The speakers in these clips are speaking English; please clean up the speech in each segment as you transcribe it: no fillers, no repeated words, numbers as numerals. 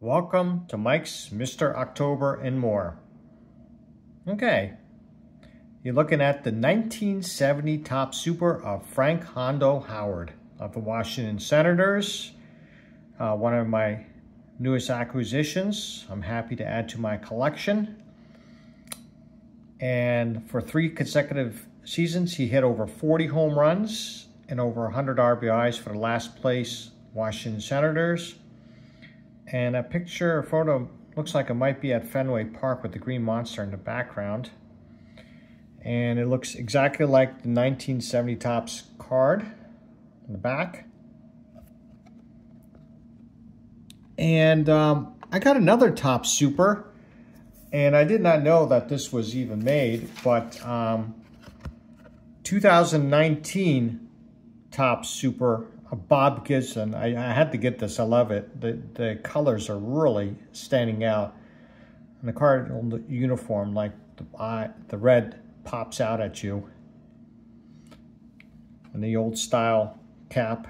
Welcome to Mike's Mr. October and More. Okay, you're looking at the 1970 Top Super of Frank Hondo Howard of the Washington Senators. One of my newest acquisitions. I'm happy to add to my collection. And for 3 consecutive seasons, he hit over 40 home runs and over 100 RBIs for the last place Washington Senators. And a picture or photo looks like it might be at Fenway Park with the green monster in the background. And it looks exactly like the 1970 Topps card in the back. And I got another Topps Super, and I did not know that this was even made, but 2019 Topps Super, Bob Gibson. I had to get this. I love it. The colors are really standing out. And the card uniform, like the red pops out at you. And the old style cap.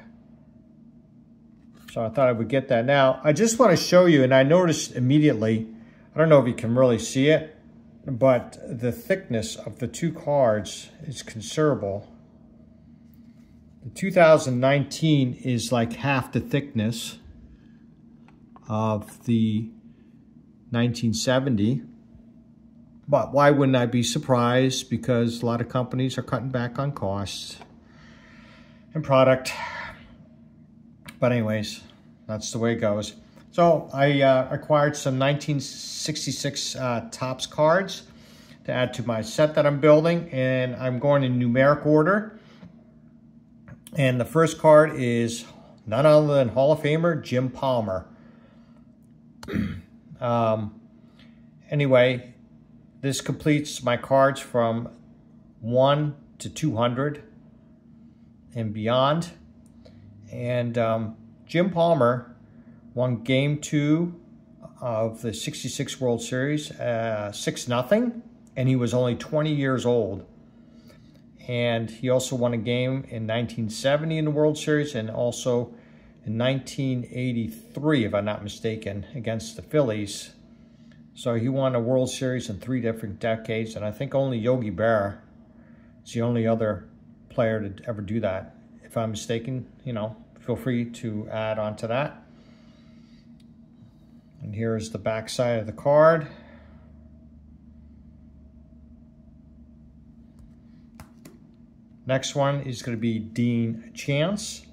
So I thought I would get that. Now, I just want to show you, and I noticed immediately, I don't know if you can really see it, but the thickness of the 2 cards is considerable. The 2019 is like half the thickness of the 1970. But why wouldn't I be surprised? Because a lot of companies are cutting back on costs and product. But anyways, that's the way it goes. So I acquired some 1966 Topps cards to add to my set that I'm building, and I'm going in numeric order. And the first card is none other than Hall of Famer Jim Palmer. Anyway, this completes my cards from 1 to 200 and beyond. And Jim Palmer won Game 2 of the '66 World Series 6-0, and he was only 20 years old. And he also won a game in 1970 in the World Series, and also in 1983, if I'm not mistaken, against the Phillies. So he won a World Series in 3 different decades, and I think only Yogi Berra is the only other player to ever do that. If I'm mistaken, you know, feel free to add on to that. And here's the back side of the card. Next one is going to be Dean Chance,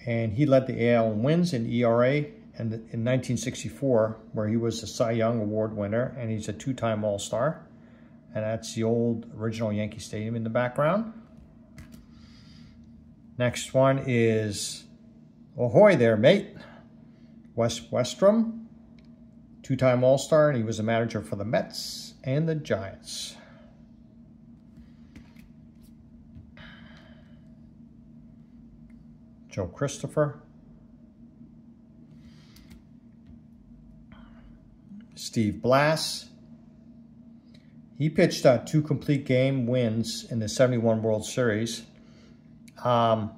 and he led the AL in wins in ERA in 1964, where he was a Cy Young Award winner, and he's a 2-time All-Star. And that's the old original Yankee Stadium in the background. Next one is, ahoy there, mate, Wes Westrum, 2-time All-Star, and he was a manager for the Mets and the Giants. Joe Christopher, Steve Blass. He pitched 2 complete game wins in the '71 World Series. He had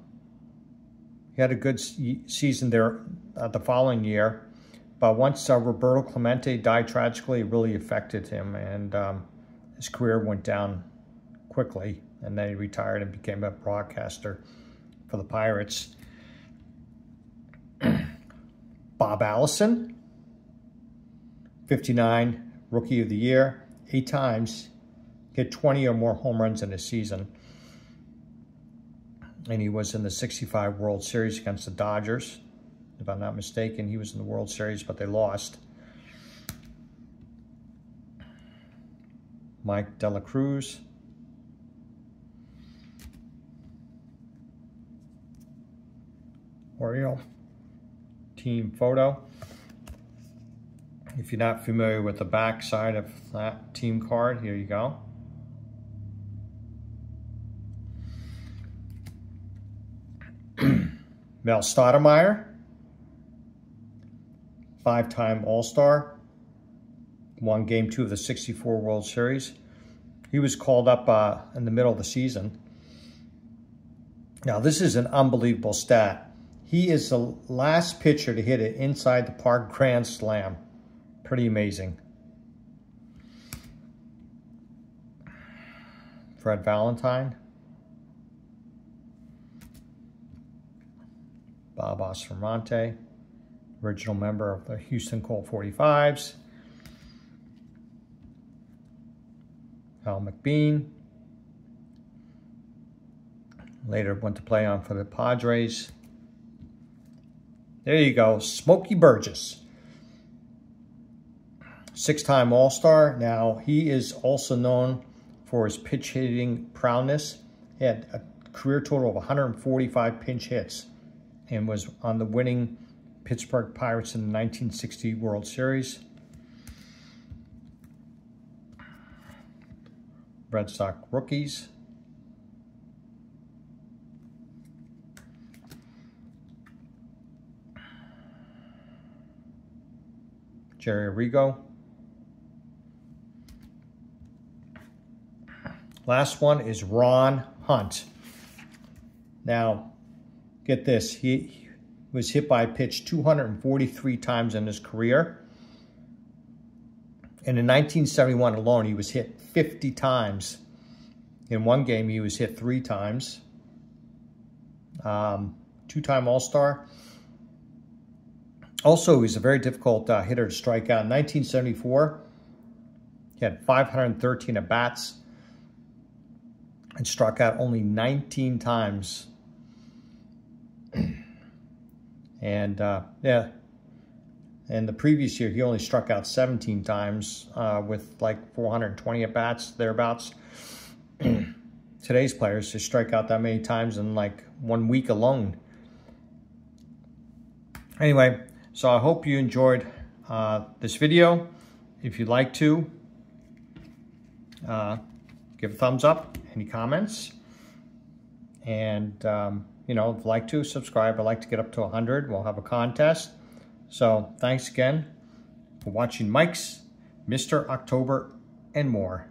a good season there the following year, but once Roberto Clemente died tragically, it really affected him, and his career went down quickly, and then he retired and became a broadcaster for the Pirates. Bob Allison, 59, Rookie of the Year, 8 times, hit 20 or more home runs in a season. And he was in the '65 World Series against the Dodgers. If I'm not mistaken, he was in the World Series, but they lost. Mike De La Cruz. Oriole team photo. If you're not familiar with the back side of that team card, here you go. Mel Stoudemire, 5-time All-Star, won Game 2 of the '64 World Series. He was called up in the middle of the season. Now, this is an unbelievable stat. He He is the last pitcher to hit it inside the park grand slam. Pretty amazing. Fred Valentine. Bob Osfermonte, original member of the Houston Colt 45s. Al McBean. Later went to play on for the Padres. There you go, Smokey Burgess. 6-time All-Star. Now, he is also known for his pitch hitting prowess. He had a career total of 145 pinch hits and was on the winning Pittsburgh Pirates in the 1960 World Series. Red Sox rookies. Jerry Arrigo. Last one is Ron Hunt. Now, get this. He was hit by a pitch 243 times in his career. And in 1971 alone, he was hit 50 times. In one game, he was hit 3 times. 2-time All-Star. Also, he's a very difficult hitter to strike out. In 1974, he had 513 at-bats and struck out only 19 times. And yeah, and the previous year, he only struck out 17 times with like 420 at-bats, thereabouts. Today's players just strike out that many times in like 1 week alone. Anyway, so I hope you enjoyed this video. If you'd like to, give a thumbs up, any comments, and you know, if you'd like to subscribe. I'd like to get up to 100. We'll have a contest. So thanks again for watching Mike's Mr. October and more.